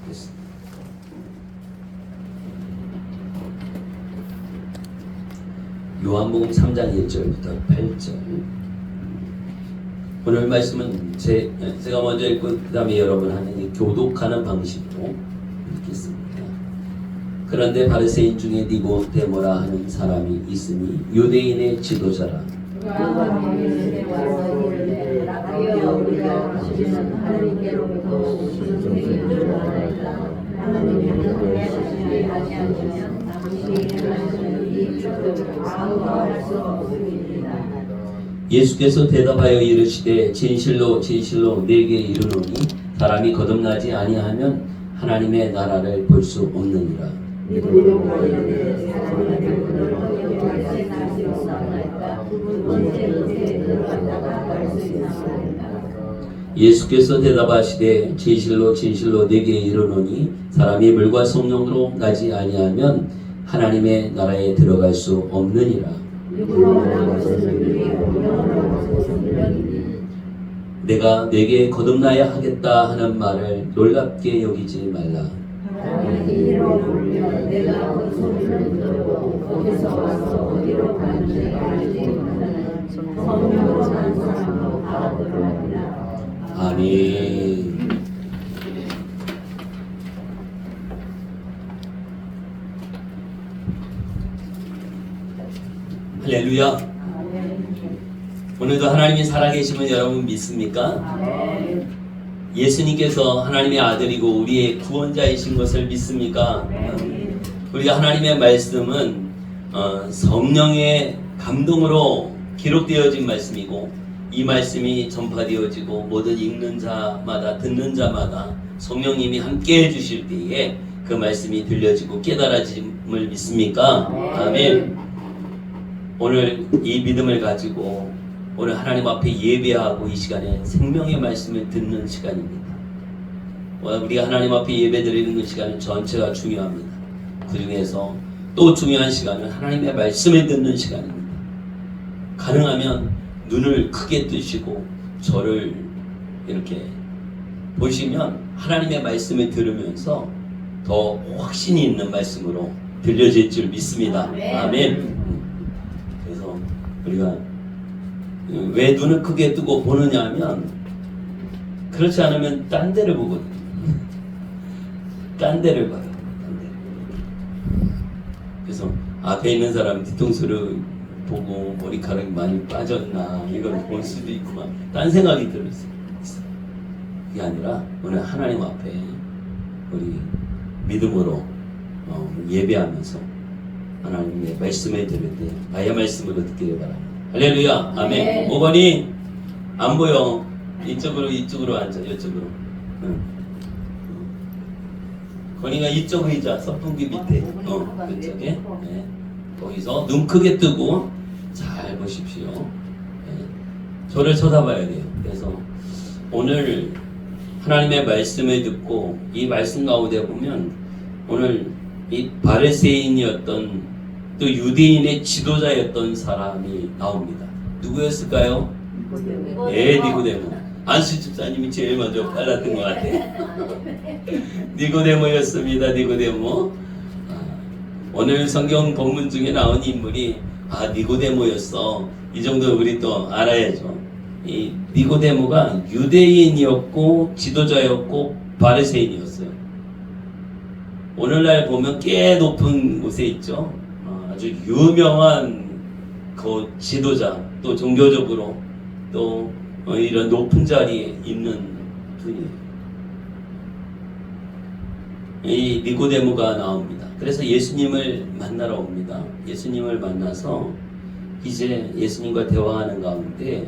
하겠습니다. 요한복음 3장 1절부터 8절. 오늘 말씀은 제가 먼저 읽고 그 다음에 여러분 하는 이 교독하는 방식으로 읽겠습니다. 그런데 바리새인 중에 니고데모라 하는 사람이 있으니 유대인의 지도자라. 예수께서 대답하여 이르시되 진실로 진실로 내게 이르노니 사람이 거듭나지 아니하면 하나님의 나라를 볼 수 없느니라. 예수께서 대답하시되 진실로 진실로 내게 이르노니 사람이 물과 성령으로 나지 아니하면 하나님의 나라에 들어갈 수 없느니라. 내가 내게 거듭나야 하겠다 하는 말을 놀랍게 여기지 말라. 아멘. 할렐루야. 오늘도 하나님이 살아계심을 여러분 믿습니까? 예수님께서 하나님의 아들이고 우리의 구원자이신 것을 믿습니까? 우리가 하나님의 말씀은 성령의 감동으로 기록되어진 말씀이고 이 말씀이 전파되어지고 모든 읽는 자마다 듣는 자마다 성령님이 함께 해주실 때에 그 말씀이 들려지고 깨달아짐을 믿습니까? 아멘. 오늘 이 믿음을 가지고 오늘 하나님 앞에 예배하고 이 시간에 생명의 말씀을 듣는 시간입니다. 우리가 하나님 앞에 예배 드리는 그 시간은 전체가 중요합니다. 그 중에서 또 중요한 시간은 하나님의 말씀을 듣는 시간입니다. 가능하면 눈을 크게 뜨시고 저를 이렇게 보시면 하나님의 말씀을 들으면서 더 확신이 있는 말씀으로 들려질 줄 믿습니다. 아멘. 그래서 우리가 왜 눈을 크게 뜨고 보느냐 하면 그렇지 않으면 딴 데를 보거든요. 딴 데를 봐요. 딴 데를. 그래서 앞에 있는 사람 뒤통수를 보고 머리카락이 많이 빠졌나 이걸 볼 수도 있고 딴 생각이 들었어요. 그게 아니라 오늘 하나님 앞에 우리 믿음으로 예배하면서 하나님의 말씀을 들을 때 나의 말씀으로 듣기를 바랍니다. 할렐루야. 아멘. 5번이 안 보여. 이쪽으로 앉아. 이쪽으로. 건이가 이쪽 의자 선풍기 밑에 그쪽에 네. 거기서 눈 크게 뜨고 잘 보십시오. 네. 저를 쳐다봐야 돼요. 그래서 오늘 하나님의 말씀을 듣고 이 말씀 가운데 보면 오늘 이 바리새인이었던 또 유대인의 지도자였던 사람이 나옵니다. 누구였을까요? 니고데모. 안수 집사님이 제일 먼저 빨랐던 것 같아요. 니고데모였습니다. 니고데모. 오늘 성경 본문 중에 나온 인물이 니고데모였어. 이 정도 우리 또 알아야죠. 이 니고데모가 유대인이었고 지도자였고 바리새인이었어요. 오늘날 보면 꽤 높은 곳에 있죠. 아주 유명한 그 지도자 또 종교적으로 또 이런 높은 자리에 있는 분이에요. 이 니고데모가 나옵니다. 그래서 예수님을 만나러 옵니다. 예수님을 만나서 이제 예수님과 대화하는 가운데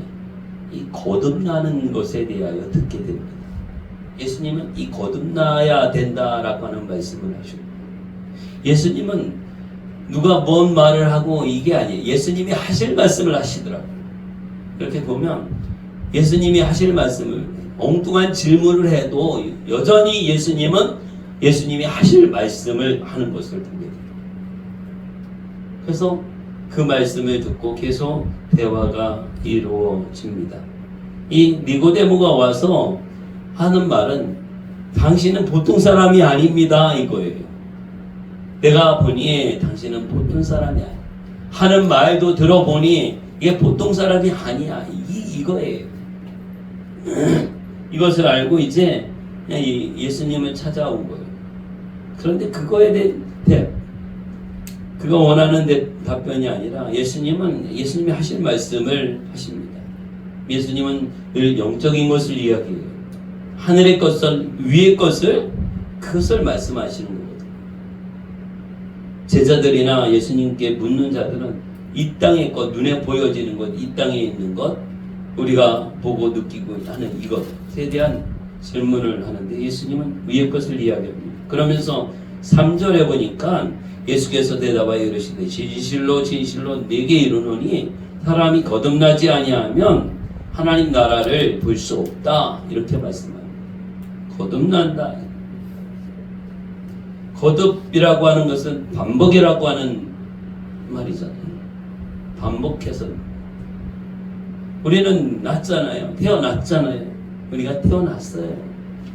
이 거듭나는 것에 대하여 듣게 됩니다. 예수님은 이 거듭나야 된다라고 하는 말씀을 하시고 예수님은 누가 뭔 말을 하고 이게 아니에요. 예수님이 하실 말씀을 하시더라고요. 그렇게 보면 예수님이 하실 말씀을 엉뚱한 질문을 해도 여전히 예수님이 하실 말씀을 하는 것을 보게 돼요. 그래서 그 말씀을 듣고 계속 대화가 이루어집니다. 이 니고데모가 와서 하는 말은 당신은 보통 사람이 아닙니다 이거예요. 내가 보니 당신은 보통 사람이 아니야. 하는 말도 들어보니 이게 보통 사람이 아니야. 이거예요. 이것을 알고 이제 예수님을 찾아온 거예요. 그런데 그거에 대해 그가 원하는 답변이 아니라 예수님이 하실 말씀을 하십니다. 예수님은 늘 영적인 것을 이야기해요. 하늘의 것을, 위의 것을, 그것을 말씀하시는 거거든요. 제자들이나 예수님께 묻는 자들은 이 땅의 것, 눈에 보여지는 것, 이 땅에 있는 것, 우리가 보고 느끼고 하는 이것에 대한 질문을 하는데 예수님은 위의 것을 이야기합니다. 그러면서 3절에 보니까 예수께서 대답하여 이르시되 진실로 진실로 내게 이르노니 사람이 거듭나지 아니하면 하나님 나라를 볼 수 없다 이렇게 말씀합니다. 거듭난다. 거듭이라고 하는 것은 반복이라고 하는 말이잖아요. 반복해서 우리는 낳잖아요. 태어났잖아요. 우리가 태어났어요.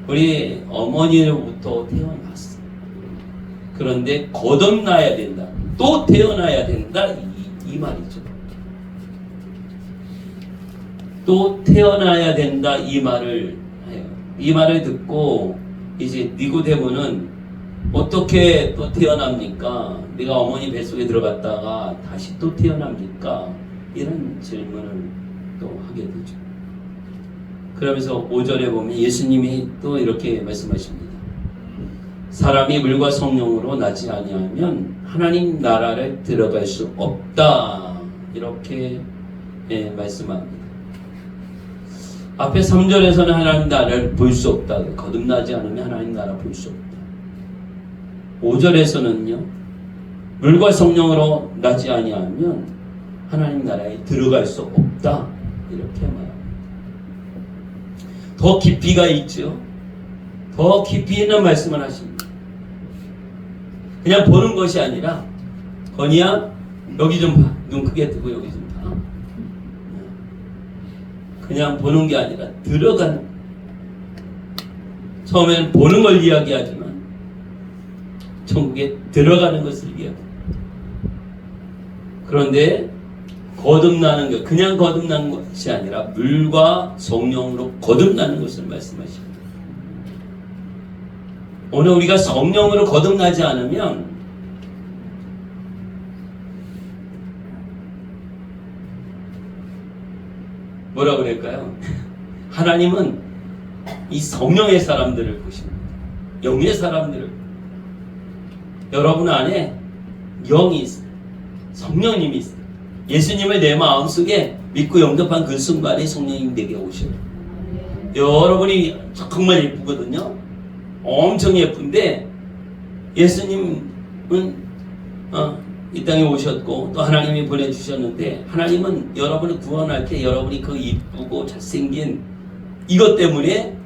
우리 어머니로부터 태어났어요. 그런데 거듭나야 된다. 또 태어나야 된다. 이 말이죠. 또 태어나야 된다. 이 말을 해요. 이 말을 듣고 이제 니고데모는 어떻게 또 태어납니까? 네가 어머니 뱃속에 들어갔다가 다시 또 태어납니까? 이런 질문을 또 하게 되죠. 그러면서 5절에 보면 예수님이 또 이렇게 말씀하십니다. 사람이 물과 성령으로 나지 아니하면 하나님 나라를 들어갈 수 없다. 이렇게 말씀합니다. 앞에 3절에서는 하나님 나라를 볼 수 없다. 거듭나지 않으면 하나님 나라 볼 수 없다. 5절에서는요. 물과 성령으로 나지 아니하면 하나님 나라에 들어갈 수 없다. 이렇게 말합니다. 더 깊이가 있죠. 더 깊이 있는 말씀을 하십니다. 그냥 보는 것이 아니라 건이야 여기 좀 봐. 눈 크게 뜨고 여기 좀 봐. 그냥 보는 게 아니라 들어가는. 처음에는 보는 걸 이야기하지만 천국에 들어가는 것을 이야기합니다. 그런데 거듭나는 것, 그냥 거듭나는 것이 아니라 물과 성령으로 거듭나는 것을 말씀하십니다. 오늘 우리가 성령으로 거듭나지 않으면 뭐라 그럴까요? 하나님은 이 성령의 사람들을 보십니다. 영의 사람들을. 여러분 안에 영이 있어요. 성령님이 있어요. 예수님을 내 마음속에 믿고 영접한 그 순간에 성령님 내게 오셔요. 여러분이 정말 예쁘거든요. 엄청 예쁜데 예수님은 이 땅에 오셨고 또 하나님이 보내주셨는데 하나님은 여러분을 구원할 때 여러분이 그 이쁘고 잘생긴 이것 때문에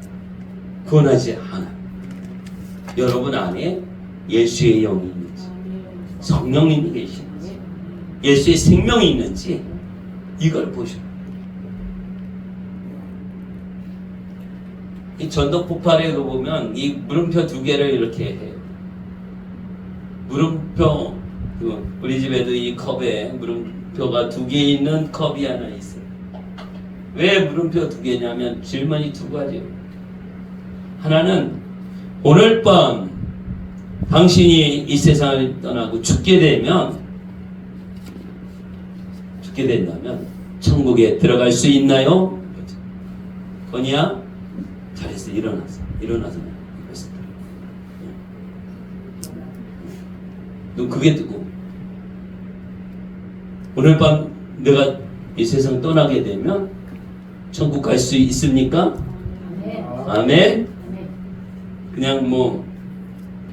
구원하지 않아요. 여러분 안에 예수의 영이 있는지 성령님이 계시는지 예수의 생명이 있는지 이걸 보셔요. 이 전도 폭발에도 보면 이 물음표 2개를 이렇게 해요. 물음표 우리 집에도 이 컵에 물음표가 2개 있는 컵이 하나 있어요. 왜 물음표 2개냐면 질문이 2가지예요. 하나는 오늘 밤 당신이 이 세상을 떠나고 죽게 된다면 천국에 들어갈 수 있나요? 건이야? 잘했어. 일어나서 눈 크게 뜨고 오늘 밤 내가 이 세상 떠나게 되면 천국 갈 수 있습니까? 아멘. 그냥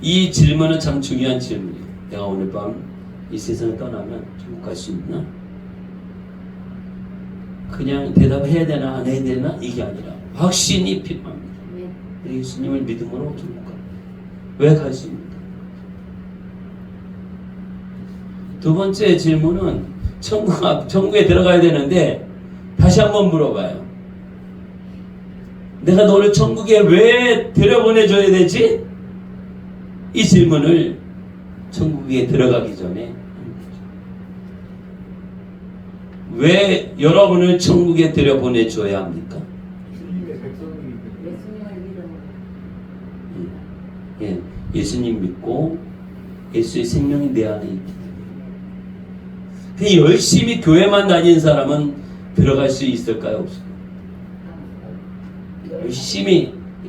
이 질문은 참 중요한 질문이에요. 내가 오늘 밤 이 세상을 떠나면 천국 갈 수 있나? 그냥 대답해야 되나 안 해야 되나 이게 아니라 확신이 필요합니다. 예수님을 믿음으로 천국 가. 왜 갈 수 있습니까? 두 번째 질문은 천국에 들어가야 되는데 다시 한번 물어봐요. 내가 너를 천국에 왜 데려보내줘야 되지? 이 질문을 천국에 들어가기 전에 왜 여러분을 천국에 데려보내줘야 합니까? 예, 예수님 믿고 예수의 생명이 내 안에 있기 때문에. 열심히 교회만 다니는 사람은 들어갈 수 있을까요? 없을까요?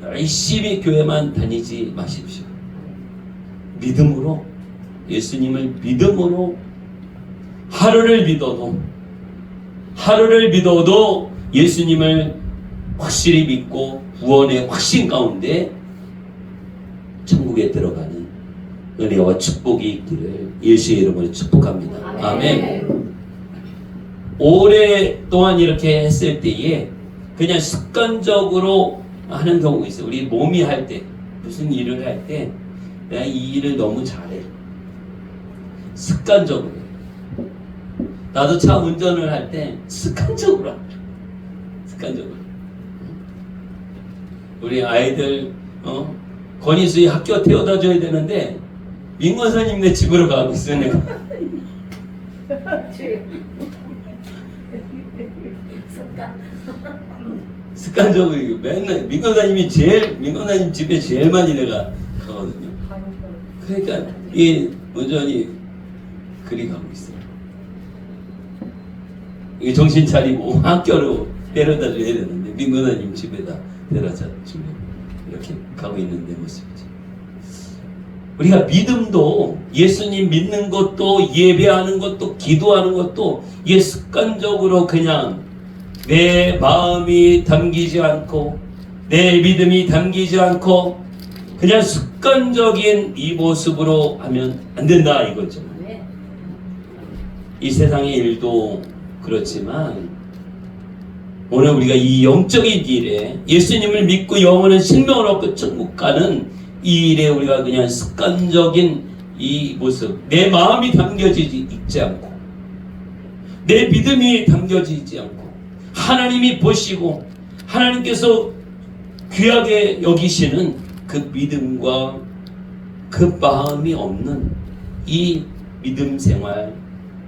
열심히 교회만 다니지 마십시오. 믿음으로, 예수님을 믿음으로 하루를 믿어도 예수님을 확실히 믿고 구원의 확신 가운데 천국에 들어가는 은혜와 축복이 있기를 예수의 이름으로 축복합니다. 아멘. 오랫동안 이렇게 했을 때에 그냥 습관적으로 하는 경우가 있어요. 우리 몸이 할 때, 무슨 일을 할 때 내가 이 일을 너무 잘해. 습관적으로. 나도 차 운전을 할 때 습관적으로 합니다. 습관적으로. 우리 아이들 권희수이 학교 태워다 줘야 되는데 민권사님네 집으로 가고 있어요. 내가. 습관적으로 맨날 민권사님 집에 제일 많이 내가 가거든요. 그러니까 이 운전이 그리 가고 있어요. 이게 정신 차리고 학교로 데려다 줘야 되는데 민권사님 집에다 데려다 주면 이렇게 가고 있는 내 모습이죠. 우리가 믿음도 예수님 믿는 것도 예배하는 것도 기도하는 것도 이게 습관적으로 그냥 내 마음이 담기지 않고 내 믿음이 담기지 않고 그냥 습관적인 이 모습으로 하면 안 된다 이거죠. 이 세상의 일도 그렇지만 오늘 우리가 이 영적인 일에 예수님을 믿고 영원한 생명을 얻고 천국 가는 이 일에 우리가 그냥 습관적인 이 모습, 내 마음이 담겨지지 있지 않고 내 믿음이 담겨지지 않고 하나님이 보시고 하나님께서 귀하게 여기시는 그 믿음과 그 마음이 없는 이 믿음 생활,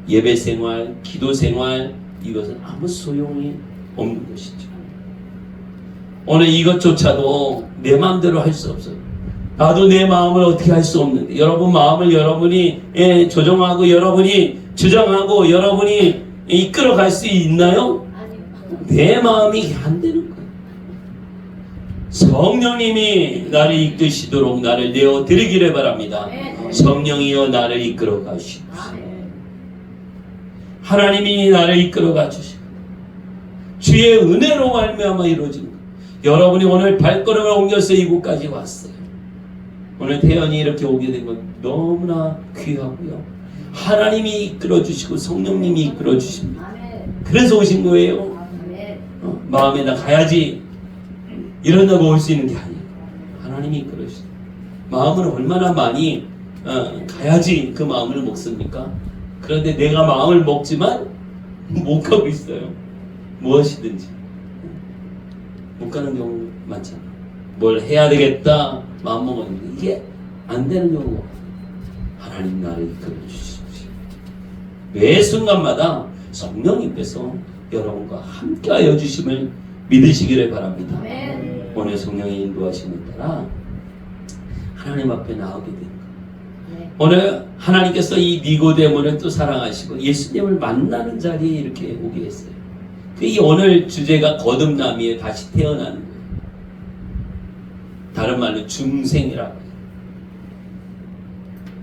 예배 생활, 기도 생활, 이것은 아무 소용이 없는 것이죠. 오늘 이것조차도 내 마음대로 할 수 없어요. 나도 내 마음을 어떻게 할 수 없는데 여러분 마음을 여러분이 조정하고 여러분이 주장하고 여러분이 이끌어 갈 수 있나요? 내 마음이 안 되는 거예요. 성령님이 나를 이끄시도록 나를 내어 드리기를 바랍니다. 성령이여 나를 이끌어 가시옵소서. 하나님이 나를 이끌어 가 주시고 주의 은혜로 말미암아 이루어진 것. 여러분이 오늘 발걸음을 옮겨서 이곳까지 왔어요. 오늘 태연이 이렇게 오게 된 건 너무나 귀하고요. 하나님이 이끌어 주시고 성령님이 이끌어 주십니다. 그래서 오신 거예요. 마음에 나 가야지 이런다고 올 수 있는 게 아니에요. 하나님이 이끌어 주시고 마음은 얼마나 많이 가야지 그 마음을 먹습니까? 그런데 내가 마음을 먹지만 못 가고 있어요. 무엇이든지 못 가는 경우 많잖아. 뭘 해야 되겠다 마음 먹었는데 이게 안 되는 경우가 하나님 나를 이끌어 주십시오. 매 순간마다 성령님께서 여러분과 함께하여 주심을 믿으시기를 바랍니다. 오늘 성령의 인도하심에 따라 하나님 앞에 나오게 됩니다. 오늘 하나님께서 이 니고데모를 또 사랑하시고 예수님을 만나는 자리에 이렇게 오게 했어요. 이 오늘 주제가 거듭남이에요. 다시 태어나는 거예요. 다른 말로 중생이라고 해요.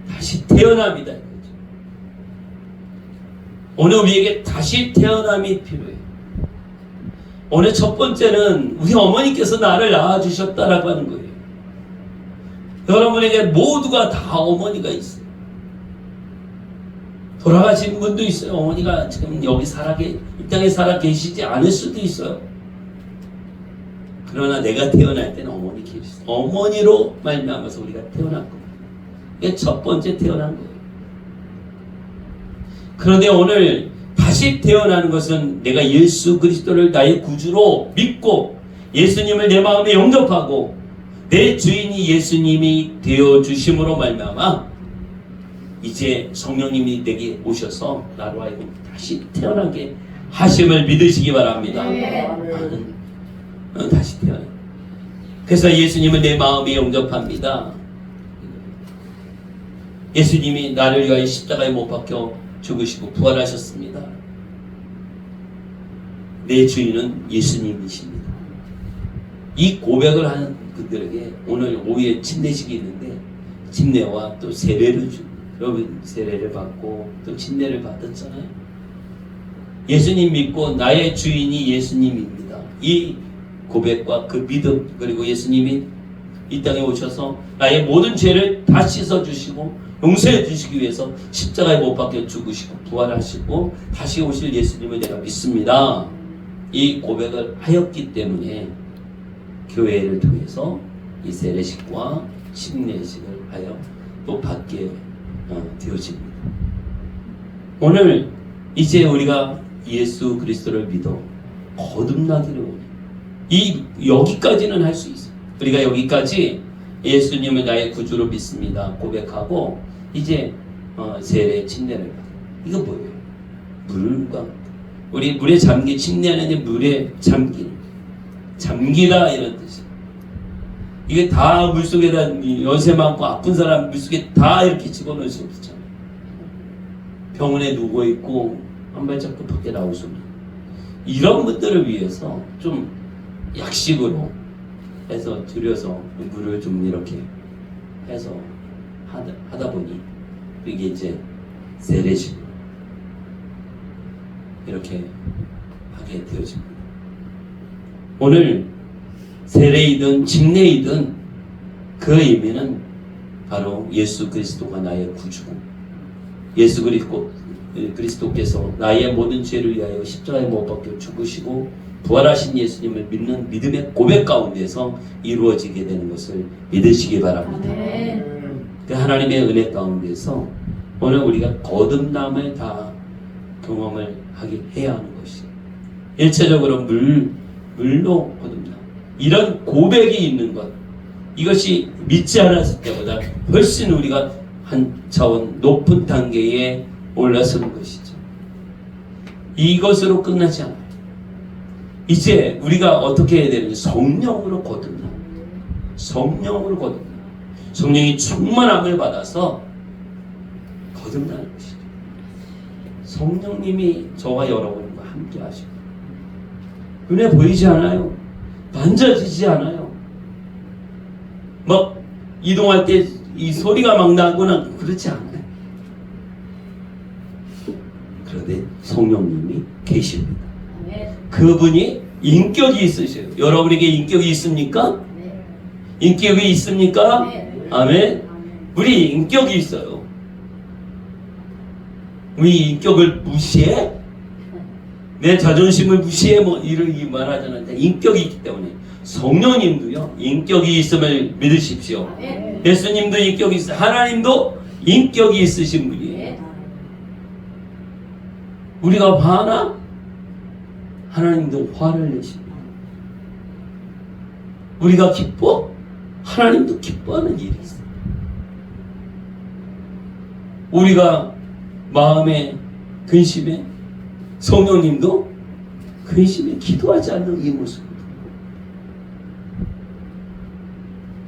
다시 태어납니다. 오늘 우리에게 다시 태어남이 필요해요. 오늘 첫 번째는 우리 어머니께서 나를 낳아주셨다라고 하는 거예요. 여러분에게 모두가 다 어머니가 있어요. 돌아가신 분도 있어요. 어머니가 지금 여기 이 땅에 살아 계시지 않을 수도 있어요. 그러나 내가 태어날 때는 어머니 계시죠. 어머니로 말미암아서 우리가 태어난 겁니다. 이게 첫 번째 태어난 거예요. 그런데 오늘 다시 태어나는 것은 내가 예수 그리스도를 나의 구주로 믿고 예수님을 내 마음에 영접하고 내 주인이 예수님이 되어주심으로 말미암아 이제 성령님이 내게 오셔서 나로 하여금 다시 태어나게 하심을 믿으시기 바랍니다. 나는 다시 태어나. 그래서 예수님을 내 마음에 영접합니다. 예수님이 나를 위하여 십자가에 못 박혀 죽으시고 부활하셨습니다. 내 주인은 예수님이십니다. 이 고백을 하는 그들에게 오늘 오후에 침례식이 있는데 침례와 또 세례를 줍니다. 여러분 세례를 받고 또 침례를 받았잖아요. 예수님 믿고 나의 주인이 예수님입니다. 이 고백과 그 믿음, 그리고 예수님이 이 땅에 오셔서 나의 모든 죄를 다 씻어주시고 용서해 주시기 위해서 십자가에 못 박혀 죽으시고 부활하시고 다시 오실 예수님을 내가 믿습니다. 이 고백을 하였기 때문에 교회를 통해서 이 세례식과 침례식을 하여 또 받게 되어집니다. 오늘 이제 우리가 예수 그리스도를 믿어 거듭나기를 원해요. 여기까지는 할 수 있어요. 우리가 여기까지 예수님을 나의 구주로 믿습니다 고백하고 이제 세례 침례를 받아요. 이거 뭐예요? 물과 우리 물에 잠기 침례하는 게 물에 잠기다 이런 뜻이에요. 이게 다 물속에다 연세 많고 아픈 사람 물속에 다 이렇게 집어넣을 수 없잖아요. 병원에 누워있고 한 발짝도 밖에 나올 수 없는 이런 분들을 위해서 좀 약식으로 해서 들여서 물을 좀 이렇게 해서 하다 보니 이게 이제 세례식으로 이렇게 하게 되어집니다. 오늘 세례이든 침례이든 그 의미는 바로 예수 그리스도가 나의 구주고 예수 그리스도께서 나의 모든 죄를 위하여 십자가에 못 박혀 죽으시고 부활하신 예수님을 믿는 믿음의 고백 가운데서 이루어지게 되는 것을 믿으시기 바랍니다. 그 하나님의 은혜 가운데서 오늘 우리가 거듭남을 다 경험을 해야 하는 것이에요. 일차적으로 물로 거듭남. 이런 고백이 있는 것. 이것이 믿지 않았을 때보다 훨씬 우리가 한 차원 높은 단계에 올라서는 것이죠. 이것으로 끝나지 않아요. 이제 우리가 어떻게 해야 되는지 성령으로 거듭나. 성령으로 거듭나. 성령이 충만함을 받아서 거듭나는 것이죠. 성령님이 저와 여러분과 함께 하시고 눈에 보이지 않아요. 만져지지 않아요. 막 이동할 때 이 소리가 막 나거나 그렇지 않아요. 그런데 성령님이 계십니다. 그분이 인격이 있으셔요. 여러분에게 인격이 있습니까? 인격이 있습니까? 아멘. 우리 인격이 있어요. 우리 인격을 무시해? 내 자존심을 무시해? 이렇게 말하잖아요. 인격이 있기 때문에 성령님도요 인격이 있음을 믿으십시오. 예수님도 인격이 있어요. 하나님도 인격이 있으신 분이에요. 우리가 화나? 하나님도 화를 내십니다. 우리가 기뻐? 하나님도 기뻐하는 일이 있어요. 우리가 마음에 근심해? 성령님도 근심에 기도하지 않는 이 모습.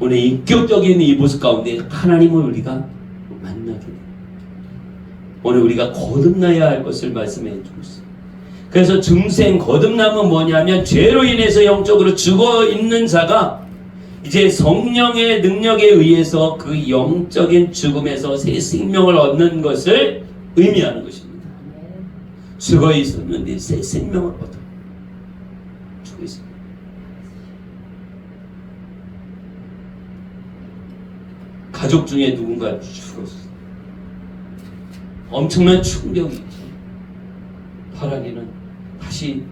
오늘 인격적인 이 모습 가운데 하나님을 우리가 만나게 돼요. 오늘 우리가 거듭나야 할 것을 말씀해 주고 있어요. 그래서 중생 거듭남은 뭐냐면 죄로 인해서 영적으로 죽어 있는 자가 이제 성령의 능력에 의해서 그 영적인 죽음에서 새 생명을 얻는 것을 의미하는 것입니다. 죽어 있었는데 새 생명을 얻어 죽어 있습니다. 가족 중에 누군가 죽었어. 엄청난 충격이 있죠. 바라기는 다시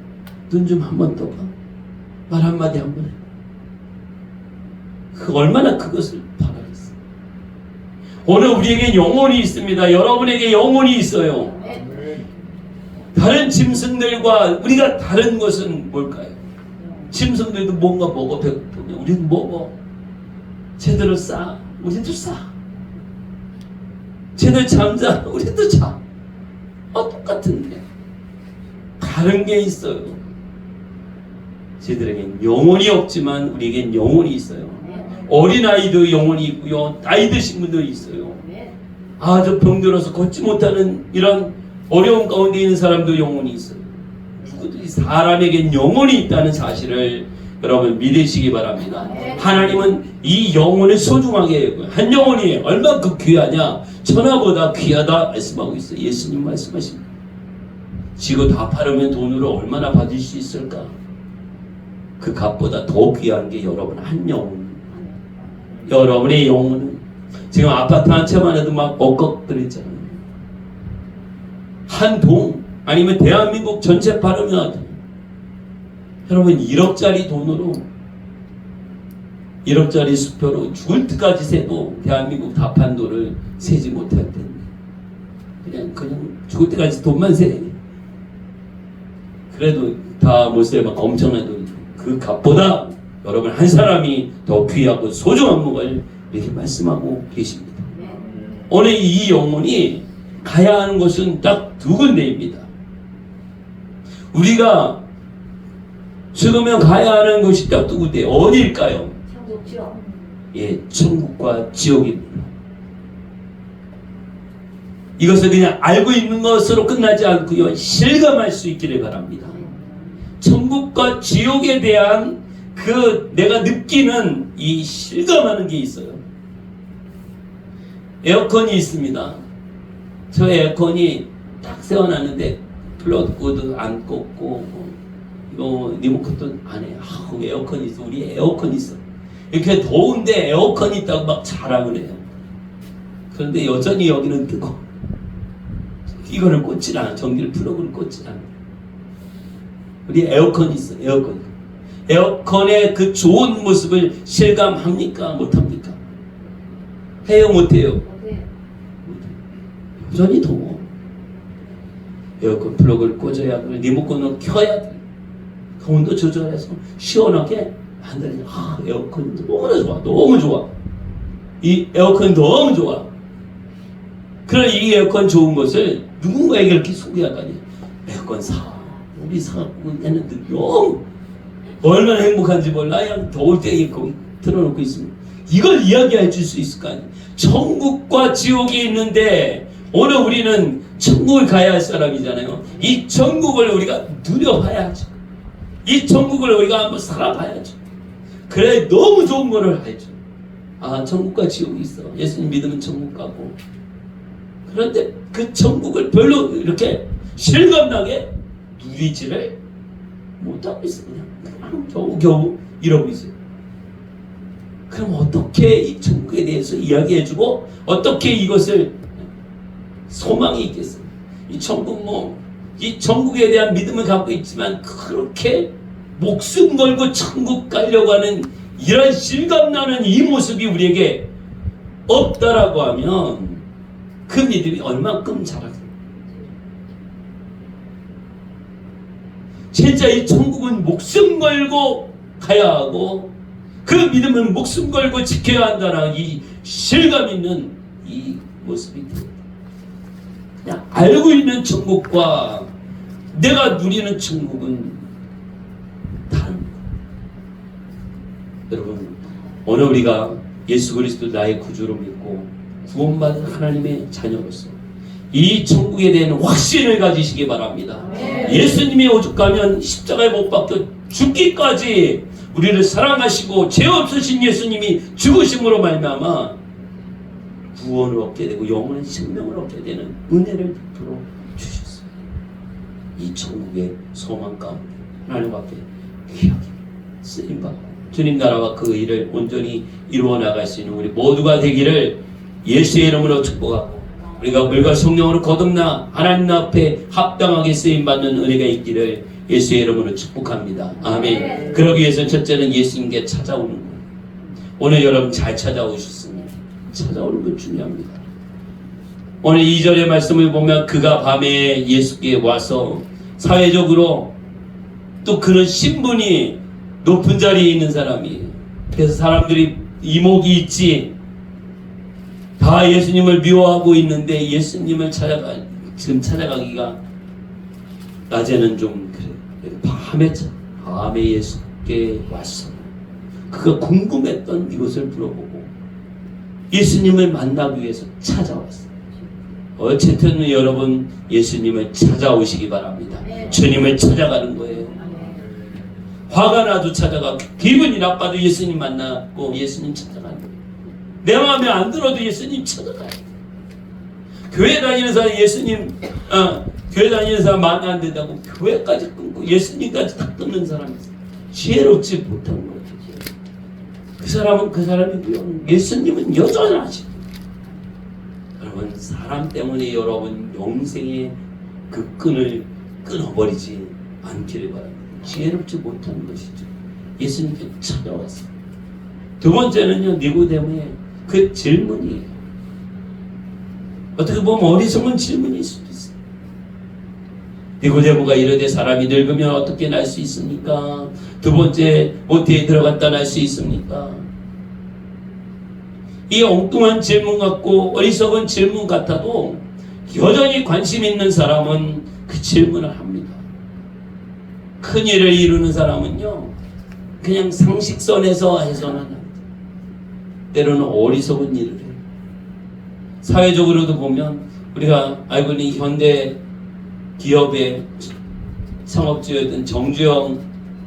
눈 좀 한 번 떠봐. 말 한마디 한 번 해. 얼마나 그것을 바라겠어. 오늘 우리에게 영혼이 있습니다. 여러분에게 영혼이 있어요. 다른 짐승들과 우리가 다른 것은 뭘까요? 짐승들도 뭔가 먹어 배고프면 우리는 먹어. 제대로 싸, 우리도 싸. 제대로 잠자, 우리도 자. 똑같은데 다른 게 있어요. 쟤들에겐 영혼이 없지만 우리에겐 영혼이 있어요. 어린아이도 영혼이 있고요, 나이 드신 분도 있어요. 저 병들어서 걷지 못하는 이런 어려운 가운데 있는 사람도 영혼이 있어요. 누구든지 사람에겐 영혼이 있다는 사실을 여러분 믿으시기 바랍니다. 하나님은 이 영혼을 소중하게 해요. 한 영혼이 얼마큼 귀하냐, 천하보다 귀하다 말씀하고 있어요. 예수님 말씀하십니다. 지구 다 팔으면 돈으로 얼마나 받을 수 있을까? 그 값보다 더 귀한 게 여러분 한 영혼. 여러분의 영혼은 지금 아파트 한 채만 해도 막 엇걱거리잖아요. 한 동 아니면 대한민국 전체 팔으면 여러분 1억짜리 돈으로 1억짜리 수표로 죽을 때까지 세도 대한민국 다 판 돈을 세지 못할 텐데 그냥 죽을 때까지 돈만 세. 그래도 다 못 세면 엄청난 돈. 그 값보다 여러분 한 사람이 더 귀하고 소중한 것을 이렇게 말씀하고 계십니다. 오늘 이 영혼이 가야 하는 곳은 딱 두 군데입니다. 우리가 죽으면 가야 하는 곳이 딱 두 군데. 어디일까요? 천국, 지옥. 예, 천국과 지옥입니다. 이것을 그냥 알고 있는 것으로 끝나지 않고요, 실감할 수 있기를 바랍니다. 천국과 지옥에 대한 그 내가 느끼는 이 실감하는 게 있어요. 에어컨이 있습니다. 저 에어컨이 딱 세워놨는데 플러그도 안 꽂고 이거 리모컨도 안 해. 에어컨이 있어. 우리 에어컨이 있어. 이렇게 더운데 에어컨이 있다고 막 자랑을 해요. 그런데 여전히 여기는 뜨거워. 이거를 꽂질 않아. 전기를 플러그를 꽂질 않아. 우리 에어컨이 있어. 에어컨의 그 좋은 모습을 실감합니까? 못합니까? 해요? 못해요? 여전히 더워. 에어컨 플러그를 꽂아야 돼. 리모컨을 켜야 돼. 그 온도 조절해서 시원하게 만들어야 돼. 에어컨이 너무나 좋아. 너무 좋아. 이 에어컨 너무 좋아. 그런 이 에어컨 좋은 것을 누군가에게 이렇게 소개하다니. 에어컨 사. 우리 사갖고 했는데 너무 얼마나 행복한지 몰라. 그냥 더울 때 이거 틀어놓고 있습니다. 이걸 이야기해 줄 수 있을 거 아니에요. 천국과 지옥이 있는데 오늘 우리는 천국을 가야 할 사람이잖아요. 이 천국을 우리가 누려봐야죠. 이 천국을 우리가 한번 살아봐야죠. 그래 너무 좋은 거를 하죠. 천국과 지옥이 있어. 예수님 믿으면 천국 가고. 그런데 그 천국을 별로 이렇게 실감나게 누리지를 못하고 있어. 그냥 겨우 이러고 있어요. 그럼 어떻게 이 천국에 대해서 이야기해주고 어떻게 이것을 소망이 있겠어요? 이 천국 이 천국에 대한 믿음을 갖고 있지만 그렇게 목숨 걸고 천국 가려고 하는 이런 실감나는 이 모습이 우리에게 없다라고 하면 그 믿음이 얼만큼 자라겠어요? 진짜 이 천국은 목숨 걸고 가야 하고 그 믿음은 목숨 걸고 지켜야 한다는 이 실감 있는 이 모습이 됩니다. 그냥 알고 있는 천국과 내가 누리는 천국은 다릅니다. 여러분, 오늘 우리가 예수 그리스도 나의 구주로 믿고 구원받은 하나님의 자녀로서 이 천국에 대한 확신을 가지시기 바랍니다. 예수님이 오죽하면 십자가에 못 박혀 죽기까지 우리를 사랑하시고 죄 없으신 예수님이 죽으심으로 말미암아 구원을 얻게 되고 영원한 생명을 얻게 되는 은혜를 베풀어 주셨어요. 이 천국의 소망 가운데 하나님 앞에 귀하게 쓰임받고 주님 나라와 그 일을 온전히 이루어 나갈 수 있는 우리 모두가 되기를 예수의 이름으로 축복하고 우리가 물과 성령으로 거듭나 하나님 앞에 합당하게 쓰임받는 은혜가 있기를 예수의 이름으로 축복합니다. 아멘. 그러기 위해서 첫째는 예수님께 찾아오는 거예요. 오늘 여러분 잘 찾아오셨습니다. 찾아오는 건 중요합니다. 오늘 2절의 말씀을 보면 그가 밤에 예수께 와서 사회적으로 또 그런 신분이 높은 자리에 있는 사람이에요. 그래서 사람들이 이목이 있지, 다 예수님을 미워하고 있는데 예수님을 지금 찾아가기가 낮에는 좀 그래. 밤에 예수께 왔어. 그가 궁금했던 이것을 물어보고 예수님을 만나기 위해서 찾아왔어. 어쨌든 여러분 예수님을 찾아오시기 바랍니다. 주님을 찾아가는 거예요. 화가 나도 찾아가고 기분이 나빠도 예수님 만나고 예수님 찾아가는 거예요. 내 마음에 안 들어도 예수님 찾아가요. 교회 다니는 사람 교회 다니는 사람 마음에 안 든다고 교회까지 끊고 예수님까지 다 끊는 사람이 있어요. 지혜롭지 못한 거예요. 그 사람은 그 사람이고요. 예수님은 여전하시고. 여러분 사람 때문에 여러분 영생의 그 끈을 끊어버리지 않기를 바랍니다. 지혜롭지 못한 것이죠. 예수님께 찾아왔어요. 두 번째는요, 니고데모의 그 질문이에요. 어떻게 보면 어리석은 질문일 수도 있어요. 니고데모가 이르되 사람이 늙으면 어떻게 날 수 있습니까? 두 번째, 모태에 들어갔다 날 수 있습니까? 이 엉뚱한 질문 같고 어리석은 질문 같아도 여전히 관심 있는 사람은 그 질문을 합니다. 큰 일을 이루는 사람은요, 그냥 상식선에서 해서는 안 돼요. 때로는 어리석은 일을 해요. 사회적으로도 보면 우리가 알고 있는 현대 기업의 창업주였던 정주영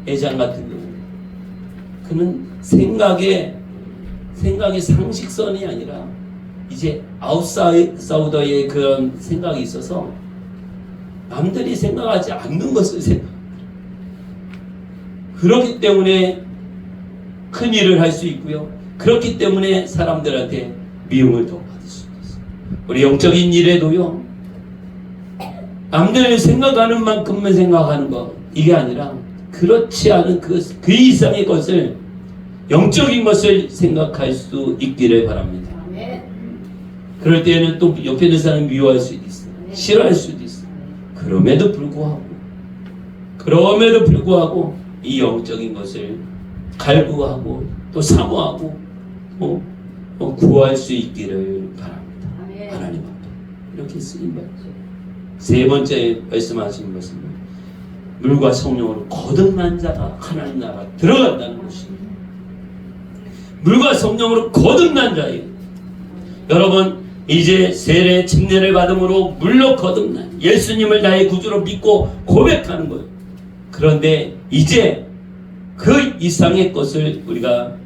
회장 같은 경우, 그는 생각의 상식선이 아니라 이제 아웃사이더의 그런 생각이 있어서 남들이 생각하지 않는 것을 생각합니다. 그렇기 때문에 큰 일을 할 수 있고요. 그렇기 때문에 사람들한테 미움을 더 받을 수 있어요. 우리 영적인 일에도요, 남들 생각하는 만큼만 생각하는 거, 이게 아니라 그렇지 않은 그 이상의 것을, 영적인 것을 생각할 수 있기를 바랍니다. 그럴 때에는 또 옆에 있는 사람이 미워할 수도 있어요. 싫어할 수도 있어요. 그럼에도 불구하고 이 영적인 것을 갈구하고 또 사모하고 구할 수 있기를 바랍니다. 하나님 앞에 이렇게 쓰임 받죠. 세 번째 말씀하신 것은 물과 성령으로 거듭난 자가 하나님 나라 들어간다는 것입니다. 물과 성령으로 거듭난 자예요. 여러분 이제 세례 침례를 받음으로 물로 거듭난 예수님을 나의 구주로 믿고 고백하는 거예요. 그런데 이제 그 이상의 것을 우리가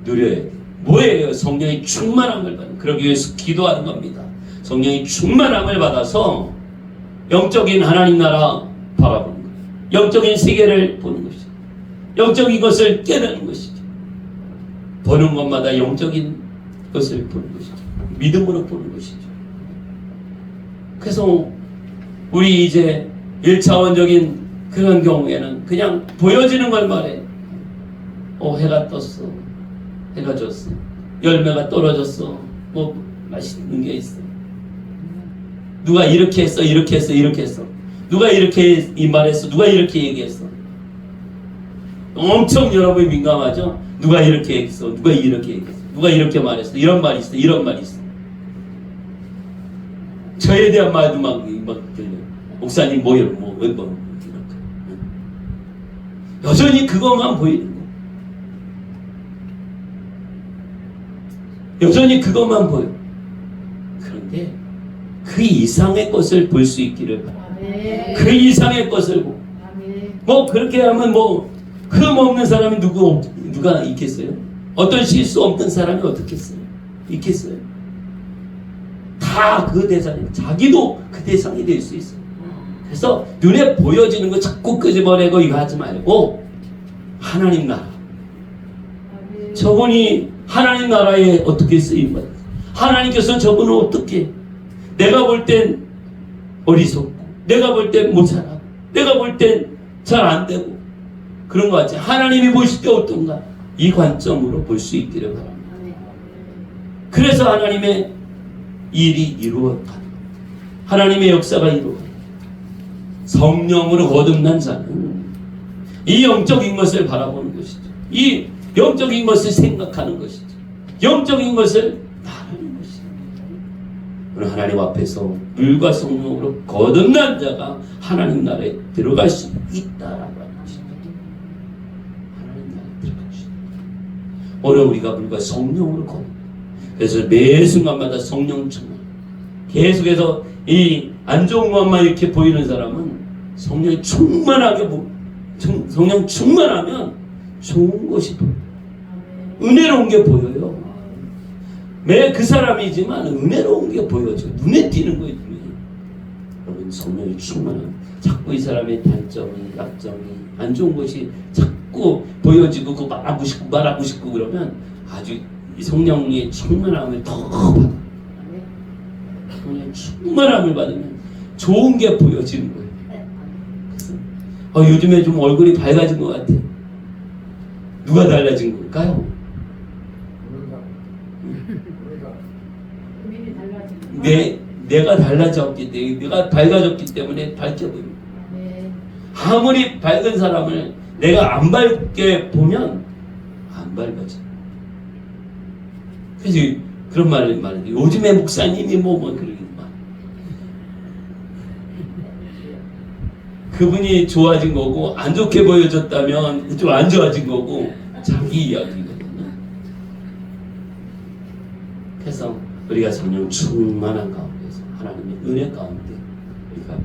누려야 돼요. 뭐예요? 성령의 충만함을 받는, 그러기 위해서 기도하는 겁니다. 성령의 충만함을 받아서 영적인 하나님 나라 바라보는 거예요. 영적인 세계를 보는 것이죠. 영적인 것을 깨닫는 것이죠. 보는 것마다 영적인 것을 보는 것이죠. 믿음으로 보는 것이죠. 그래서 우리 이제 1차원적인 그런 경우에는 그냥 보여지는 걸 말해. 해가 떴어. 해가 졌어. 열매가 떨어졌어. 뭐 맛있는 게 있어. 누가 이렇게 했어. 이렇게 했어. 이렇게 했어. 누가 이렇게 이 말했어. 누가 이렇게 얘기했어. 엄청 여러분이 민감하죠. 누가 이렇게 했어. 누가 이렇게 얘기했어. 누가 이렇게 말했어. 이런 말이 있어. 이런 말이 있어. 저에 대한 말도 막 들려요. 목사님 뭐 여전히 그것만 보이는 거예요. 여전히 그것만 보여. 그런데 그 이상의 것을 볼 수 있기를 바랍니다. 그 이상의 것을 보고. 뭐 그렇게 하면 흠 없는 사람이 누가 있겠어요? 어떤 실수 없는 사람이 어떻겠어요? 있겠어요? 다 그 대상이, 자기도 그 대상이 될 수 있어요. 그래서 눈에 보여지는 거 자꾸 끄집어내고 이거 하지 말고 하나님 나라. 저분이 하나님 나라에 어떻게 쓰임받아요? 하나님께서 저분을 어떻게, 내가 볼 땐 어리석고, 내가 볼 땐 못 살아, 내가 볼 땐 잘 안 되고 그런 거 같지. 하나님이 보실 때 어떤가? 이 관점으로 볼 수 있기를 바랍니다. 그래서 하나님의 일이 이루어가는 겁니다. 하나님의 역사가 이루어가는 겁니다. 성령으로 거듭난 자는 이 영적인 것을 바라보는 것이죠. 이 영적인 것을 생각하는 것이죠. 영적인 것을 나누는 것이죠. 오늘 하나님 앞에서 물과 성령으로 거듭난 자가 하나님 나라에 들어갈 수 있다라고 하는 것이죠. 하나님 나라에 들어갈 수 있다. 오늘 우리가 물과 성령으로 거듭. 그래서 매 순간마다 성령 충만. 계속해서 이 안 좋은 것만 이렇게 보이는 사람은 성령이 충만하게 성령 충만하면 좋은 것이 보여요. 은혜로운 게 보여요. 매 그 사람이지만 은혜로운 게 보여져요. 눈에 띄는 거예요. 여러분 성령이 충만하면 자꾸 이 사람의 단점이, 약점이, 안 좋은 것이 자꾸 보여지고 그거 말하고 싶고 그러면 아주 이 성령의 충만함을 더 받아요. 성령의 충만함을 받으면 좋은 게 보여지는 거예요. 그래서 요즘에 좀 얼굴이 밝아진 것 같아. 누가 달라진 걸까요? 내가 달라졌기 때문에, 내가 밝아졌기 때문에 밝게 보입니다. 아무리 밝은 사람을 내가 안 밝게 보면 안 밝아져. 그래서 그런 말을 말해요. 요즘에 목사님이 뭐 그러긴 말. 그분이 좋아진 거고 안 좋게 보여졌다면 좀 안 좋아진 거고 자기 이야기거든요. 그래서 우리가 성령 충만한 가운데서 하나님의 은혜 가운데 우리가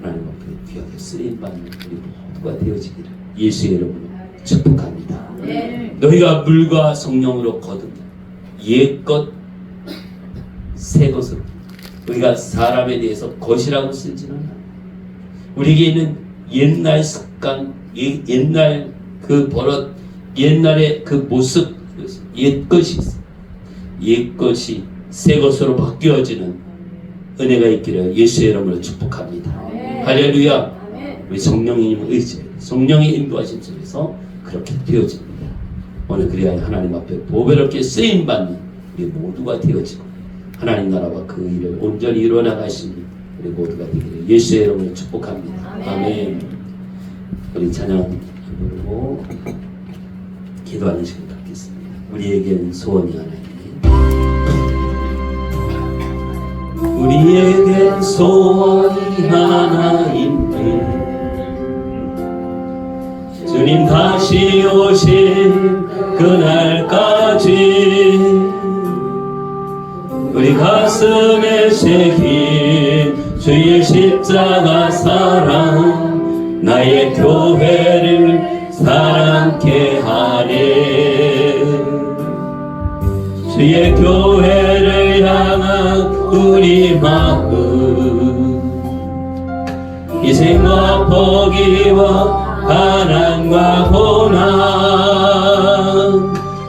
하나님 앞에 귀하게 쓰임받는 우리 모두가 되어지기를 예수의 이름으로 축복합니다. 너희가 물과 성령으로 거듭나 옛것 새것으로. 우리가 사람에 대해서 것이라고 쓰지는 않아요. 우리에게 있는 옛날 습관, 옛날 그 버릇, 옛날의 그 모습, 옛것이 있어요. 옛것이 새것으로 바뀌어지는 은혜가 있기를 예수의 이름으로 축복합니다. 할렐루야. 우리 성령님을 의지해 성령의 인도하심 속에서 그렇게 되어집니다. 오늘 그리하여 하나님 앞에 보배롭게 쓰임받는 우리 모두가 되어지고 하나님 나라와 그 일을 온전히 이루어나가시니 우리 모두가 되기를 예수의 이름으로 축복합니다. 아멘. 우리 찬양 부르고 기도하는 시간 갖겠습니다. 우리에겐 소원이 하나 있네. 우리에겐 소원이 하나 있네. 주님 다시 오실 그날까지 우리 가슴에 새긴 주의 십자가 사랑 나의 교회를 사랑케 하네. 주의 교회를 향한 우리 마음 희생과 포기와 가난과 고난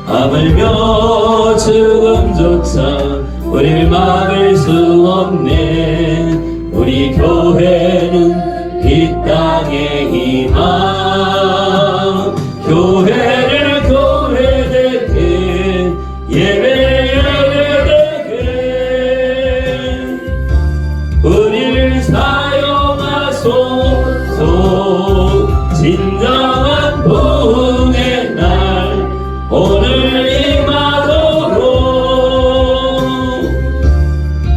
하물며 죽음조차 우릴 막을 수 없네. 우리 교회는 이 땅의 희망 교회를 교회되게 예배되게 우리를 사용하소서. 진정한 부흥의 날 오늘 임하도록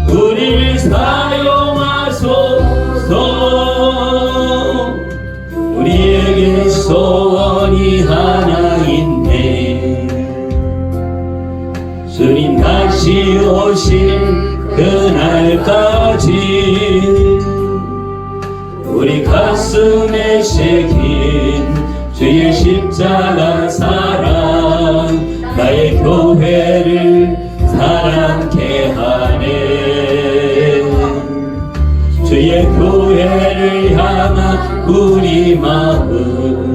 우리를 사용하소서. 우리에게 소원이 하나 있네. 주님 다시 오실 그날까지 우리 가슴에 새긴 주의 십자가 사랑 나의 교회를 사랑케 하네. 주의 교회를 향한 우리 마음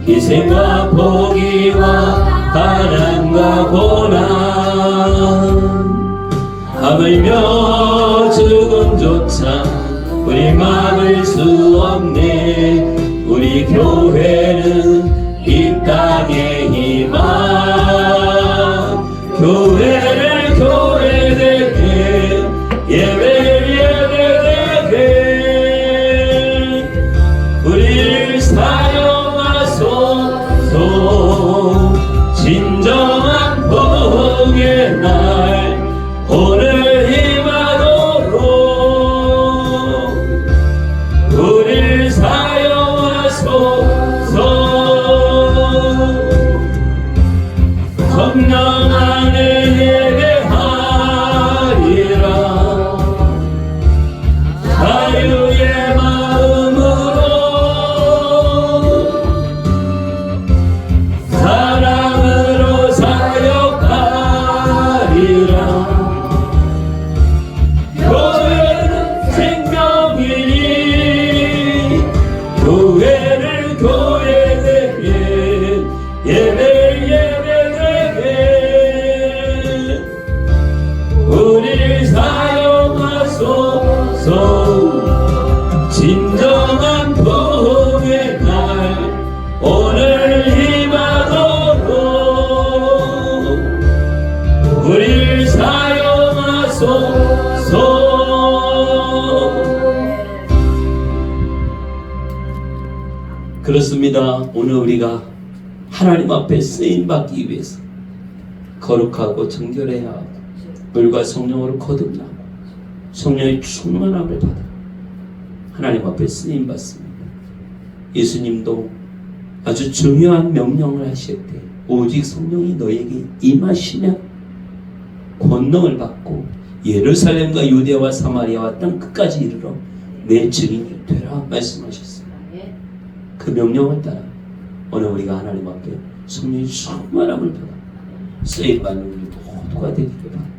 희생과 포기와 가난과 고난 하물며 죽음조차 우리 막을 수 없네. 우리 교회는 이 땅의 희망 교회를 교회되게 예배되게 우리 풍성의 날 오늘 임하도록 우릴 사용하소서. 성령 안에 예배하리라 자유의 마음으로 사랑으로 사역하리라. 교회는 생명이니 교회를 교회되게 예배되게 우리를 사용하소서. 진정한 부흥의 날 오늘 임하도록 우리를 사용하소서. 그렇습니다. 오늘 우리가 하나님 앞에 쓰임받기 위해서 거룩하고 정결해야 하고 물과 성령으로 거듭나고 성령의 충만함을 받아 하나님 앞에 쓰임받습니다. 예수님도 아주 중요한 명령을 하실 때 오직 성령이 너에게 임하시면 권능을 받고 예루살렘과 유대와 사마리아와 땅 끝까지 이르러 내 증인이 되라 말씀하셨습니다. 그 명령을 따라 오늘 우리가 하나님 앞에 성령의 충만함을 받아 쓰임받는 우리 모두가 되기를 바랍니다.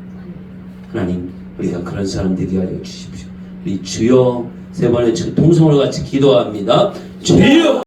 하나님, 우리가 그런 사람 되게 하여 주십시오. 우리 주여 세 번의 통성으로 같이 기도합니다. 주여!